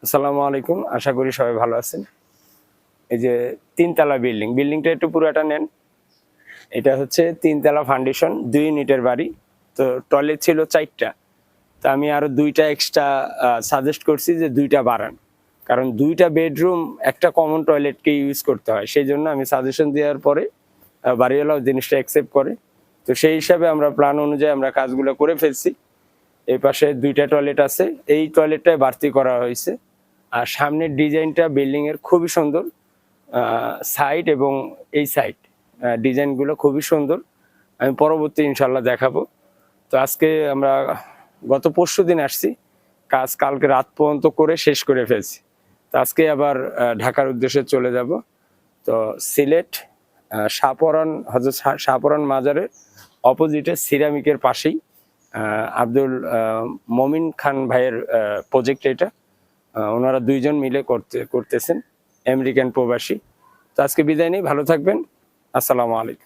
আসসালামু আলাইকুম, আশা করি সবাই ভালো আছেন। এই যে ৩ তলা বিল্ডিংটা একটু পুরাটা নেন। এটা হচ্ছে ৩ তলা ফাউন্ডেশন, ২ ইউনিটের বাড়ি। তো টয়লেট ছিল ৪ টা। তো আমি আরো ২ টা এক্সট্রা সাজেস্ট করছি যে ২ টা বাড়ান। কারণ ২ টা বেডরুম একটা কমন টয়লেটকে ইউজ করতে হয়। সেজন্য আমি সাজেশন দেওয়ার পরে বাড়িওয়ালাও জিনিসটা অ্যাকসেপ্ট করে। তো সেই হিসাবে আমরা প্ল্যান অনুযায়ী আমরা কাজগুলো করে ফেলছি। এই পাশে ২ টা টয়লেট আছে। এই টয়লেটটাই বাড়তি করা হয়েছে। আর সামনের ডিজাইনটা বিল্ডিং এর খুবই সুন্দর। সাইড এবং এই সাইড ডিজাইনগুলো খুবই সুন্দর। আমি পরবর্তী ইনশাল্লাহ দেখাবো। তো আজকে আমরা গত পরশুদিন আসছি। কাজ কালকে রাত পর্যন্ত করে শেষ করে ফেলছি। তো আজকে আবার ঢাকার উদ্দেশ্যে চলে যাব। তো সিলেট হযরত শাহপরান মাজারের অপোজিটে সিরামিকের পাশেই আব্দুল মমিন খান ভাইয়ের প্রজেক্ট এটা। ওনারা ২ জন মিলে করতেছেন, আমেরিকান প্রবাসী। তো আজকে বিদায় নেই, ভালো থাকবেন। আসসালামু আলাইকুম।